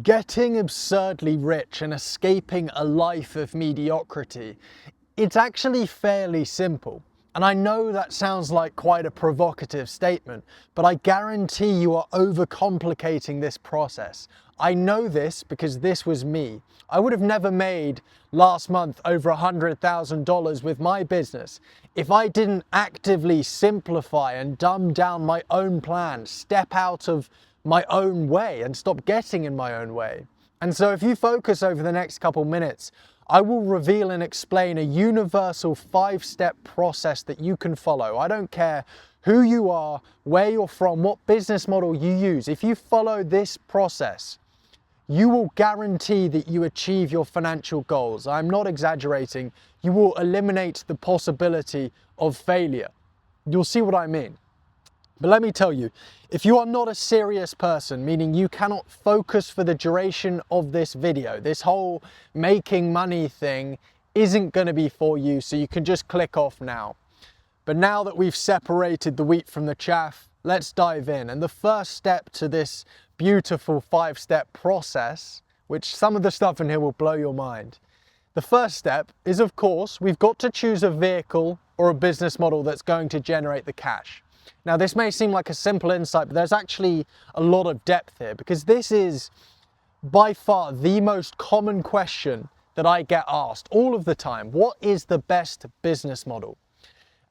Getting absurdly rich and escaping a life of mediocrity, it's actually fairly simple. And I know that sounds like quite a provocative statement, but I guarantee you are overcomplicating this process. I know this because this was me. I would have never made last month over $100,000 with my business if I didn't actively simplify and dumb down my own plan, step out of my own way and stop getting in my own way. And so if you focus over the next couple minutes, I will reveal and explain a universal 5-step process that you can follow. I don't care who you are, where you're from, what business model you use. If you follow this process, you will guarantee that you achieve your financial goals. I'm not exaggerating. You will eliminate the possibility of failure. You'll see what I mean. But let me tell you, if you are not a serious person, meaning you cannot focus for the duration of this video, this whole making money thing isn't going to be for you, so you can just click off now. But now that we've separated the wheat from the chaff, let's dive in. And the first step to this beautiful 5-step process, which some of the stuff in here will blow your mind. The first step is, of course, we've got to choose a vehicle or a business model that's going to generate the cash. Now, this may seem like a simple insight, but there's actually a lot of depth here, because this is by far the most common question that I get asked all of the time. What is the best business model?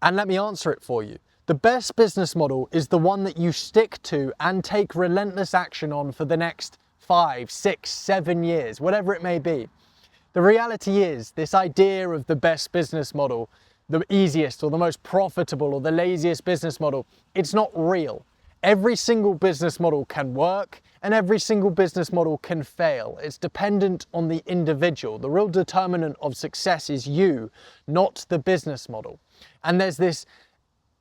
And let me answer it for you. The best business model is the one that you stick to and take relentless action on for the next 5, 6, 7 years, whatever it may be. The reality is, this idea of the best business model, the easiest or the most profitable or the laziest business model, it's not real. Every single business model can work and every single business model can fail. It's dependent on the individual. The real determinant of success is you, not the business model. And there's this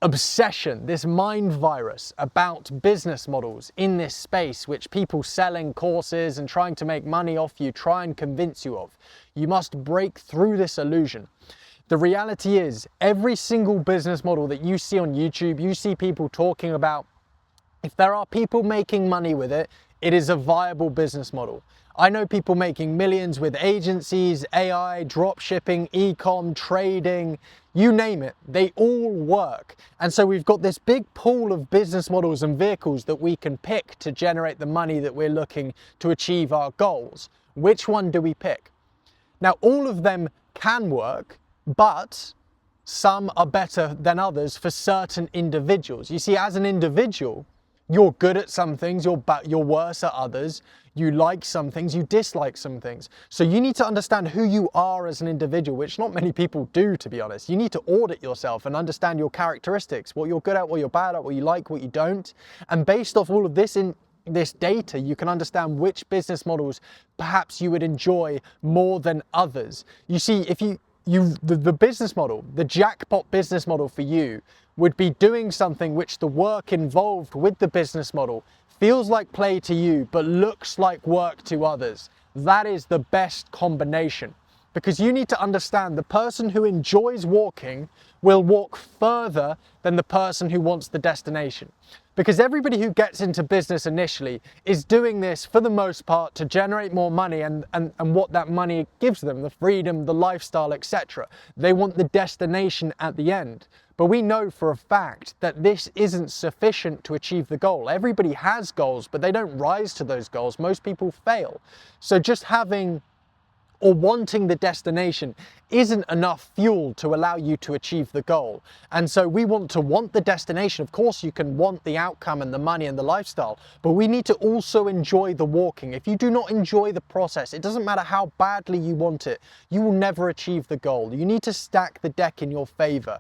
obsession, this mind virus about business models in this space, which people selling courses and trying to make money off you try and convince you of. You must break through this illusion. The reality is, every single business model that you see on YouTube, you see people talking about, if there are people making money with it, it is a viable business model. I know people making millions with agencies, AI, drop shipping, e-com, trading, you name it, they all work. And so we've got this big pool of business models and vehicles that we can pick to generate the money that we're looking to achieve our goals. Which one do we pick? Now, all of them can work, but some are better than others for certain individuals. You see, as an individual, you're good at some things, you're worse at others. You like some things, you dislike some things. So you need to understand who you are as an individual, which not many people do, to be honest. You need to audit yourself and understand your characteristics, what you're good at, what you're bad at, what you like, what you don't. And based off all of this data, you can understand which business models perhaps you would enjoy more than others. You see, if the business model, the jackpot business model for you would be doing something which the work involved with the business model feels like play to you, but looks like work to others. That is the best combination, because you need to understand the person who enjoys walking will walk further than the person who wants the destination. Because everybody who gets into business initially is doing this for the most part to generate more money and what that money gives them, the freedom, the lifestyle, etc. They want the destination at the end. But we know for a fact that this isn't sufficient to achieve the goal. Everybody has goals, but they don't rise to those goals. Most people fail. So just having or wanting the destination isn't enough fuel to allow you to achieve the goal. And so we want to want the destination. Of course, you can want the outcome and the money and the lifestyle, but we need to also enjoy the walking. If you do not enjoy the process, it doesn't matter how badly you want it, you will never achieve the goal. You need to stack the deck in your favor.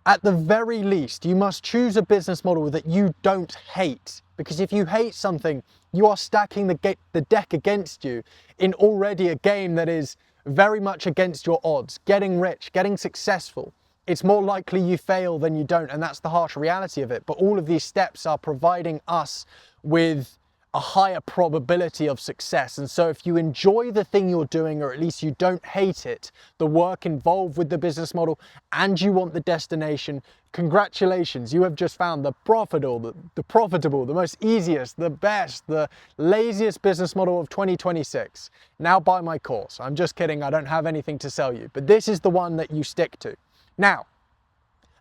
At the very least, you must choose a business model that you don't hate, because if you hate something, you are stacking the deck against you in already a game that is very much against your odds. Getting rich, getting successful, it's more likely you fail than you don't, and that's the harsh reality of it. But all of these steps are providing us with a higher probability of success. And so if you enjoy the thing you're doing, or at least you don't hate it, the work involved with the business model, and you want the destination, Congratulations, you have just found the profitable, the most easiest, the best, the laziest business model of 2026. Now buy my course. I'm just kidding, I don't have anything to sell you, but this is the one that you stick to. Now,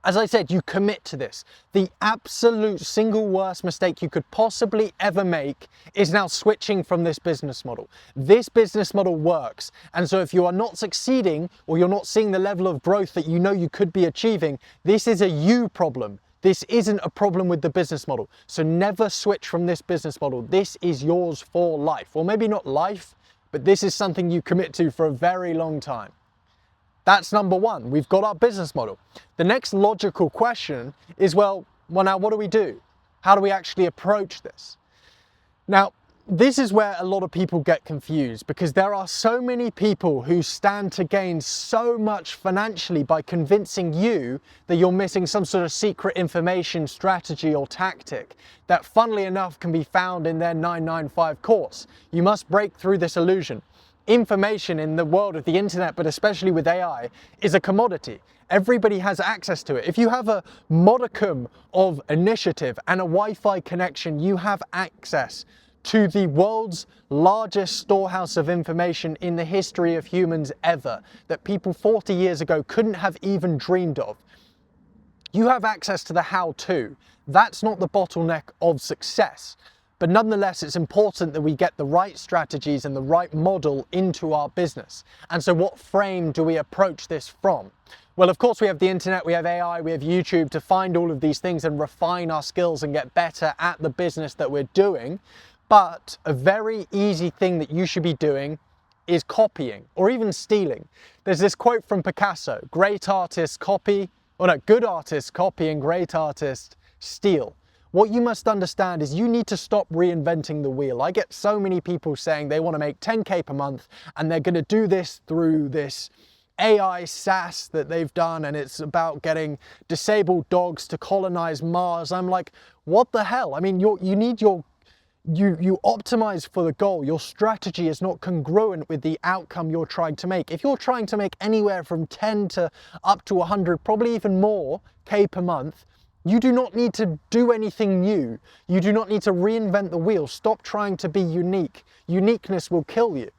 as I said, you commit to this. The absolute single worst mistake you could possibly ever make is now switching from this business model. This business model works. And so if you are not succeeding or you're not seeing the level of growth that you know you could be achieving, this is a you problem. This isn't a problem with the business model. So never switch from this business model. This is yours for life. Or maybe not life, but this is something you commit to for a very long time. That's number one. We've got our business model. The next logical question is, well, now what do we do? How do we actually approach this? Now, this is where a lot of people get confused because there are so many people who stand to gain so much financially by convincing you that you're missing some sort of secret information, strategy, or tactic that, funnily enough, can be found in their 995 course. You must break through this illusion. Information in the world of the internet, but especially with AI, is a commodity. Everybody has access to it. If you have a modicum of initiative and a Wi-Fi connection, you have access to the world's largest storehouse of information in the history of humans ever, that people 40 years ago couldn't have even dreamed of. You have access to the how-to. That's not the bottleneck of success. But nonetheless, it's important that we get the right strategies and the right model into our business. And so what frame do we approach this from? Well, of course, we have the internet, we have AI, we have YouTube to find all of these things and refine our skills and get better at the business that we're doing. But a very easy thing that you should be doing is copying or even stealing. There's this quote from Picasso: great artists copy, or no, good artists copy and great artists steal. What you must understand is you need to stop reinventing the wheel. I get so many people saying they want to make 10K per month and they're going to do this through this AI SaaS that they've done, and it's about getting disabled dogs to colonize Mars. I'm like, what the hell? I mean, you optimize for the goal. Your strategy is not congruent with the outcome you're trying to make. If you're trying to make anywhere from 10 to up to 100, probably even more K per month, you do not need to do anything new. You do not need to reinvent the wheel. Stop trying to be unique. Uniqueness will kill you.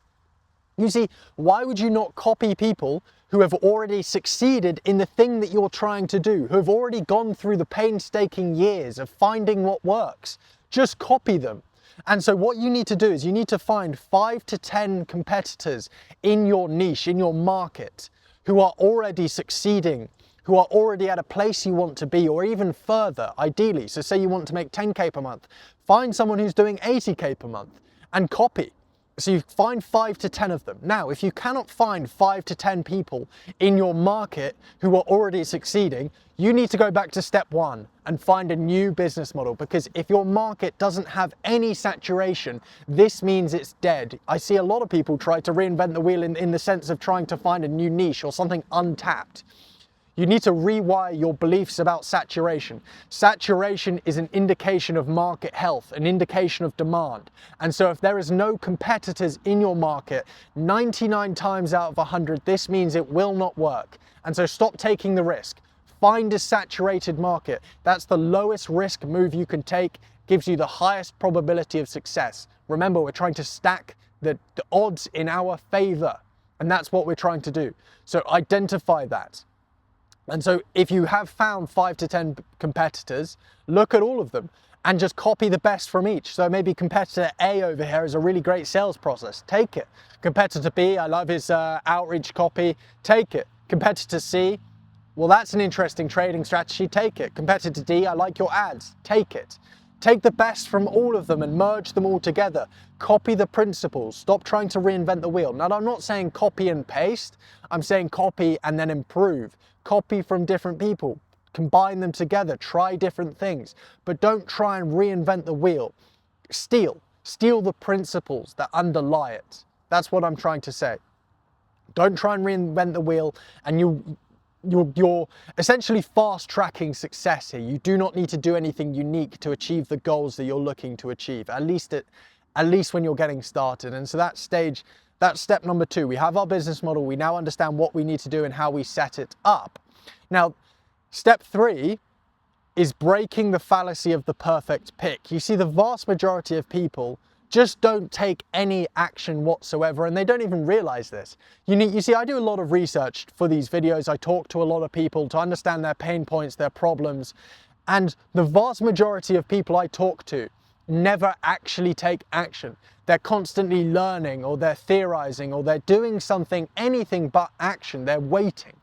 You see, why would you not copy people who have already succeeded in the thing that you're trying to do, who have already gone through the painstaking years of finding what works? Just copy them. And so what you need to do is you need to find 5 to 10 competitors in your niche, in your market, who are already succeeding, who are already at a place you want to be, or even further, ideally. So say you want to make 10K per month, find someone who's doing 80K per month and copy. So you find 5 to 10 of them. Now, if you cannot find 5 to 10 people in your market who are already succeeding, you need to go back to step one and find a new business model, because if your market doesn't have any saturation, this means it's dead. I see a lot of people try to reinvent the wheel in the sense of trying to find a new niche or something untapped. You need to rewire your beliefs about saturation. Saturation is an indication of market health, an indication of demand. And so if there is no competitors in your market, 99 times out of 100, this means it will not work. And so stop taking the risk. Find a saturated market. That's the lowest risk move you can take, gives you the highest probability of success. Remember, we're trying to stack the odds in our favor, and that's what we're trying to do. So identify that. And so if you have found 5 to 10 competitors, look at all of them and just copy the best from each. So maybe competitor A over here is a really great sales process. Take it. Competitor B, I love his outreach copy. Take it. Competitor C, well, that's an interesting trading strategy. Take it. Competitor D, I like your ads. Take it. Take the best from all of them and merge them all together. Copy the principles. Stop trying to reinvent the wheel. Now, I'm not saying copy and paste. I'm saying copy and then improve. Copy from different people. Combine them together. Try different things. But don't try and reinvent the wheel. Steal the principles that underlie it. That's what I'm trying to say. Don't try and reinvent the wheel, and you're essentially fast-tracking success here. You do not need to do anything unique to achieve the goals that you're looking to achieve, at least when you're getting started. And so that's step number 2. We have our business model. We now understand what we need to do and how we set it up. Now, Step 3 is breaking the fallacy of the perfect pick. You see, the vast majority of people just don't take any action whatsoever, and they don't even realize this. You see, I do a lot of research for these videos. I talk to a lot of people to understand their pain points, their problems, and the vast majority of people I talk to never actually take action. They're constantly learning, or they're theorizing, or they're doing something, anything but action. They're waiting.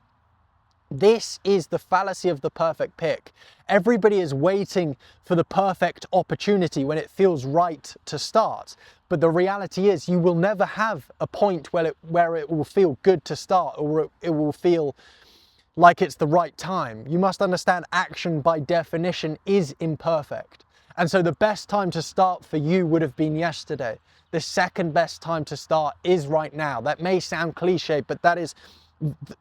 This is the fallacy of the perfect pick. Everybody is waiting for the perfect opportunity when it feels right to start. But the reality is you will never have a point where it will feel good to start, or it will feel like it's the right time. You must understand action by definition is imperfect. And so the best time to start for you would have been yesterday. The second best time to start is right now. That may sound cliche, but that is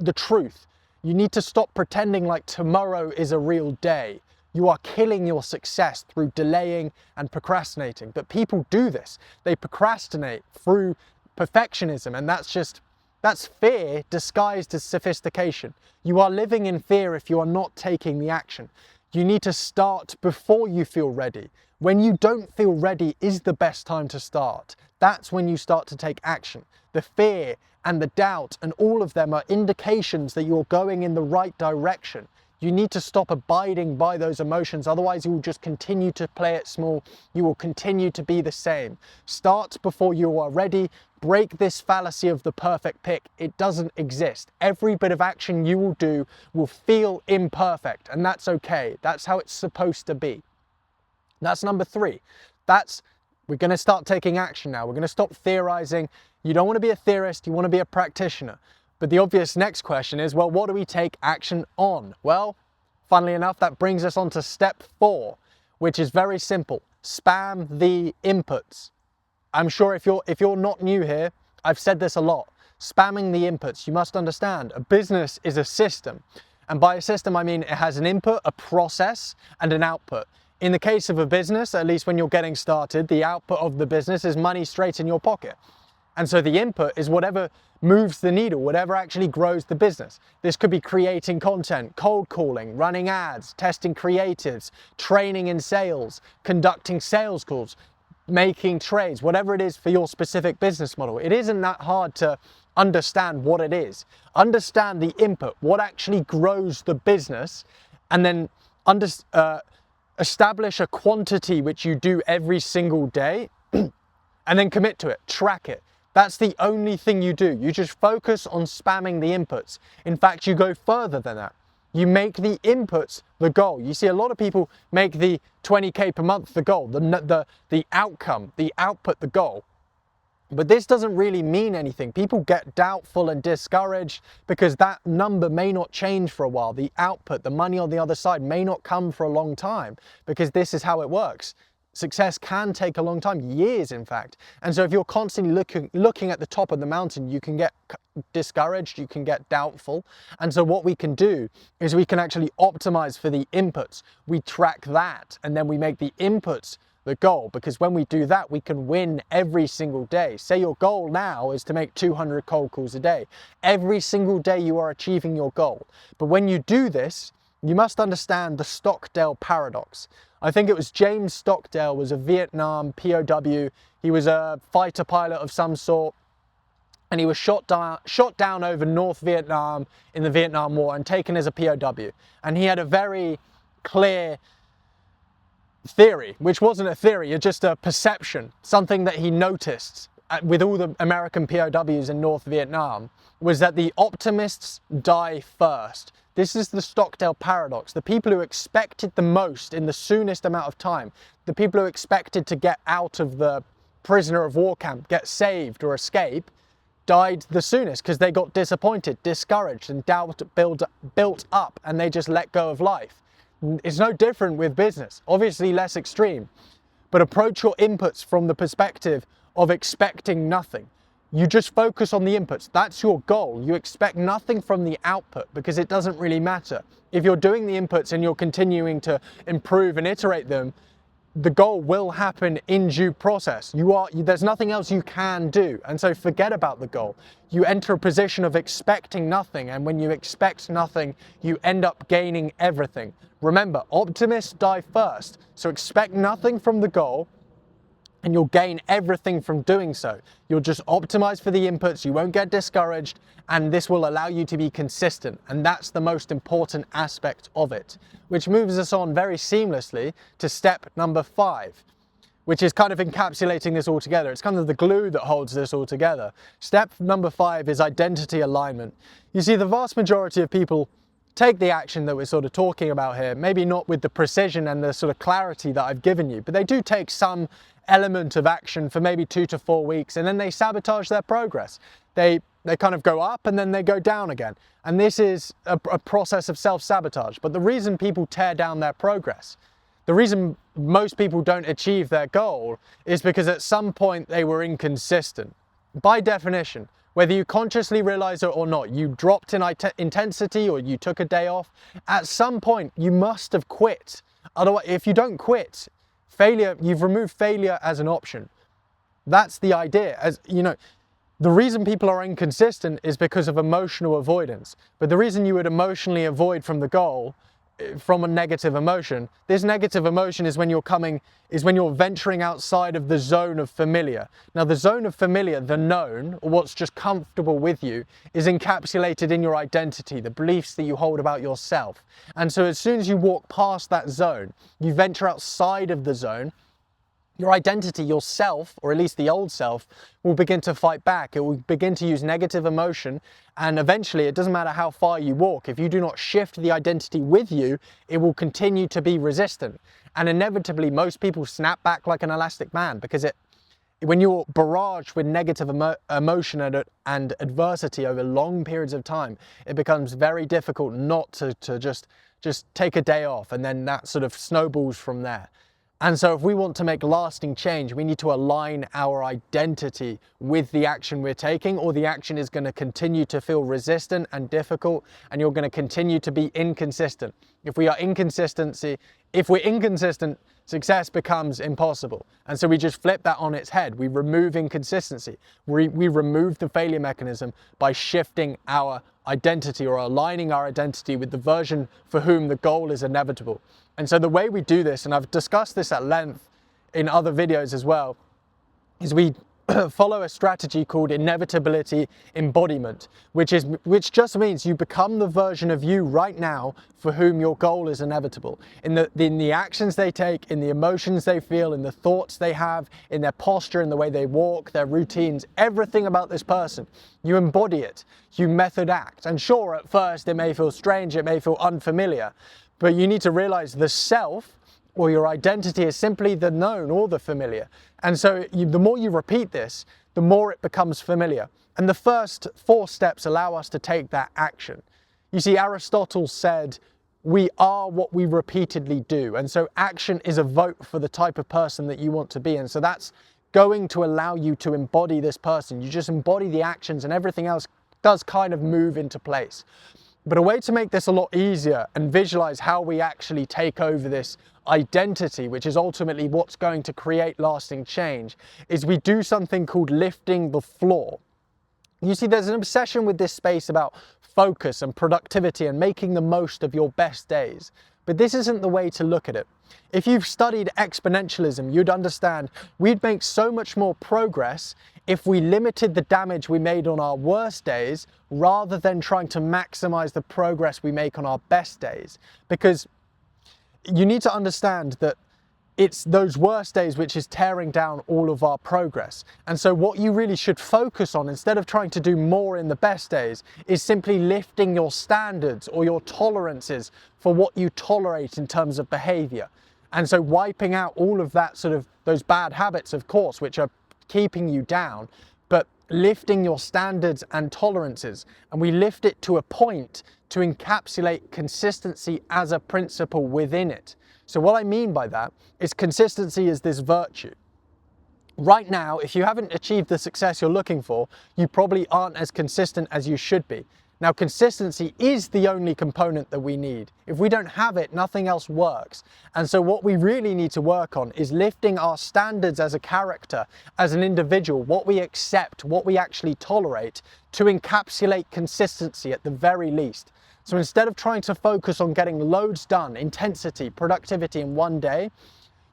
the truth. You need to stop pretending like tomorrow is a real day. You are killing your success through delaying and procrastinating. But people do this. They procrastinate through perfectionism, and that's fear disguised as sophistication. You are living in fear if you are not taking the action. You need to start before you feel ready. When you don't feel ready is the best time to start. That's when you start to take action. The fear and the doubt and all of them are indications that you're going in the right direction. You need to stop abiding by those emotions, otherwise you will just continue to play it small. You will continue to be the same. Start before you are ready. Break this fallacy of the perfect pick. It doesn't exist. Every bit of action you will do will feel imperfect, and that's okay. That's how it's supposed to be. That's number 3. We're going to start taking action now. We're going to stop theorizing. You don't want to be a theorist, you want to be a practitioner. But the obvious next question is, well, what do we take action on? Well, funnily enough, that brings us on to step 4, which is very simple. Spam the inputs. I'm sure if you're not new here, I've said this a lot. Spamming the inputs. You must understand, a business is a system. And by a system, I mean it has an input, a process, and an output. In the case of a business, at least when you're getting started, the output of the business is money straight in your pocket. And so the input is whatever moves the needle, whatever actually grows the business. This could be creating content, cold calling, running ads, testing creatives, training in sales, conducting sales calls, making trades, whatever it is for your specific business model. It isn't that hard to understand what it is. Understand the input, what actually grows the business, and then establish a quantity which you do every single day, and then commit to it, track it. That's the only thing you do. You just focus on spamming the inputs. In fact, you go further than that. You make the inputs the goal. You see, a lot of people make the 20K per month the goal, the outcome, the output the goal. But this doesn't really mean anything. People get doubtful and discouraged because that number may not change for a while. The output, the money on the other side may not come for a long time, because this is how it works. Success can take a long time, years in fact. And so if you're constantly looking at the top of the mountain, you can get discouraged, you can get doubtful. And so what we can do is we can actually optimize for the inputs. We track that, and then we make the inputs the goal, because when we do that, we can win every single day. Say your goal now is to make 200 cold calls a day. Every single day you are achieving your goal. But when you do this, you must understand the Stockdale paradox. I think it was James Stockdale was a Vietnam POW. He was a fighter pilot of some sort, and he was shot down over North Vietnam in the Vietnam War and taken as a POW. And he had a very clear theory, which wasn't a theory, it's just a perception, something that he noticed with all the American POWs in North Vietnam, was that the optimists die first. This is the Stockdale paradox. The people who expected the most in the soonest amount of time, the people who expected to get out of the prisoner of war camp, get saved or escape, died the soonest because they got disappointed, discouraged, and doubt built up, and they just let go of life. It's no different with business, obviously less extreme, but approach your inputs from the perspective of expecting nothing. You just focus on the inputs. That's your goal. You expect nothing from the output because it doesn't really matter. If you're doing the inputs and you're continuing to improve and iterate them, the goal will happen in due process. There's nothing else you can do. And so forget about the goal. You enter a position of expecting nothing. And when you expect nothing, you end up gaining everything. Remember, optimists die first. So expect nothing from the goal, and you'll gain everything from doing so. You'll just optimize for the inputs, you won't get discouraged, and this will allow you to be consistent. And that's the most important aspect of it, which moves us on very seamlessly to step number 5, which is kind of encapsulating this all together. It's kind of the glue that holds this all together. Step number 5 is identity alignment. You see, the vast majority of people take the action that we're sort of talking about here, maybe not with the precision and the sort of clarity that I've given you, but they do take some element of action for maybe 2 to 4 weeks, and then they sabotage their progress. They kind of go up and then they go down again. And this is a process of self-sabotage. But the reason people tear down their progress, the reason most people don't achieve their goal, is because at some point they were inconsistent. By definition, whether you consciously realize it or not, you dropped in intensity or you took a day off, at some point you must have quit. Otherwise, if you don't quit, failure, you've removed failure as an option. That's the idea. As you know, the reason people are inconsistent is because of emotional avoidance. But the reason you would emotionally avoid from the goal, from a negative emotion, this negative emotion is when you're venturing outside of the zone of familiar. Now, the zone of familiar, the known, or what's just comfortable with you, is encapsulated in your identity, the beliefs that you hold about yourself. And so as soon as you walk past that zone, you venture outside of the zone, your identity, yourself, or at least the old self, will begin to fight back. It will begin to use negative emotion, and eventually, it doesn't matter how far you walk, if you do not shift the identity with you, it will continue to be resistant. And inevitably, most people snap back like an elastic band, because when you're barraged with negative emotion and adversity over long periods of time, it becomes very difficult not to just take a day off, and then that sort of snowballs from there. And so if we want to make lasting change, we need to align our identity with the action we're taking, or the action is going to continue to feel resistant and difficult, and you're going to continue to be inconsistent. If we're inconsistent, success becomes impossible. And so we just flip that on its head. We remove inconsistency. We remove the failure mechanism by shifting our identity, or aligning our identity with the version for whom the goal is inevitable. And so the way we do this, and I've discussed this at length in other videos as well, is we follow a strategy called inevitability embodiment, which just means you become the version of you right now for whom your goal is inevitable. In the actions they take, in the emotions they feel, in the thoughts they have, in their posture, in the way they walk, their routines, everything about this person, you embody it, you method act. And sure, at first it may feel strange, it may feel unfamiliar, but you need to realize the self, or your identity, is simply the known or the familiar. And so the more you repeat this, the more it becomes familiar. And the first 4 steps allow us to take that action. You see, Aristotle said, we are what we repeatedly do. And so action is a vote for the type of person that you want to be. And so that's going to allow you to embody this person. You just embody the actions, and everything else does kind of move into place. But a way to make this a lot easier and visualize how we actually take over this identity, which is ultimately what's going to create lasting change, is we do something called lifting the floor. You see, there's an obsession with this space about focus and productivity and making the most of your best days. But this isn't the way to look at it. If you've studied exponentialism, you'd understand we'd make so much more progress if we limited the damage we made on our worst days, rather than trying to maximize the progress we make on our best days. Because you need to understand that it's those worst days which is tearing down all of our progress. And so what you really should focus on, instead of trying to do more in the best days, is simply lifting your standards or your tolerances for what you tolerate in terms of behavior. And so wiping out all of that those bad habits, of course, which are keeping you down, but lifting your standards and tolerances. And we lift it to a point to encapsulate consistency as a principle within it. So what I mean by that is consistency is this virtue. Right now, if you haven't achieved the success you're looking for, you probably aren't as consistent as you should be. Now, consistency is the only component that we need. If we don't have it, nothing else works. And so what we really need to work on is lifting our standards as a character, as an individual, what we accept, what we actually tolerate, to encapsulate consistency at the very least. So instead of trying to focus on getting loads done, intensity, productivity in one day,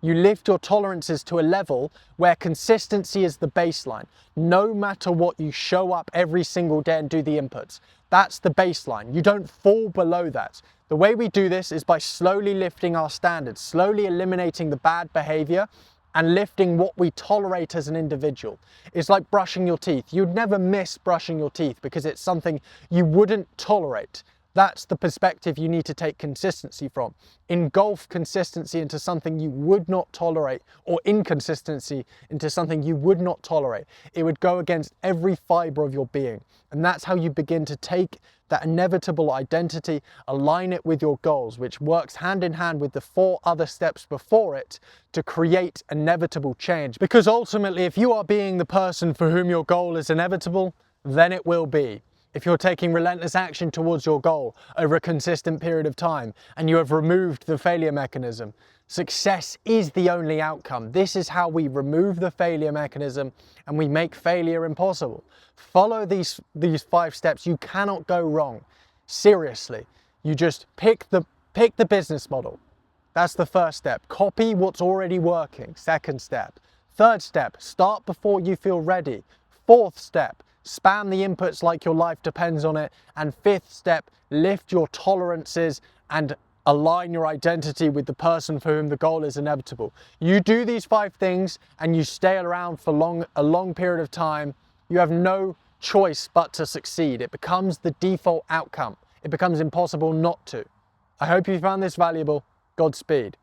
you lift your tolerances to a level where consistency is the baseline. No matter what, you show up every single day and do the inputs. That's the baseline. You don't fall below that. The way we do this is by slowly lifting our standards, slowly eliminating the bad behavior and lifting what we tolerate as an individual. It's like brushing your teeth. You'd never miss brushing your teeth because it's something you wouldn't tolerate. That's the perspective you need to take consistency from. Engulf consistency into something you would not tolerate, or inconsistency into something you would not tolerate. It would go against every fiber of your being. And that's how you begin to take that inevitable identity, align it with your goals, which works hand in hand with the 4 other steps before it to create inevitable change. Because ultimately, if you are being the person for whom your goal is inevitable, then it will be. If you're taking relentless action towards your goal over a consistent period of time and you have removed the failure mechanism, success is the only outcome. This is how we remove the failure mechanism and we make failure impossible. Follow these 5 steps. You cannot go wrong. Seriously, you just pick the business model. That's the first step. Copy what's already working. Second step. Third step, start before you feel ready. Fourth step, spam the inputs like your life depends on it. And 5th step, lift your tolerances and align your identity with the person for whom the goal is inevitable. You do these 5 things and you stay around for a long period of time, you have no choice but to succeed. It becomes the default outcome. It becomes impossible not to. I hope you found this valuable. Godspeed.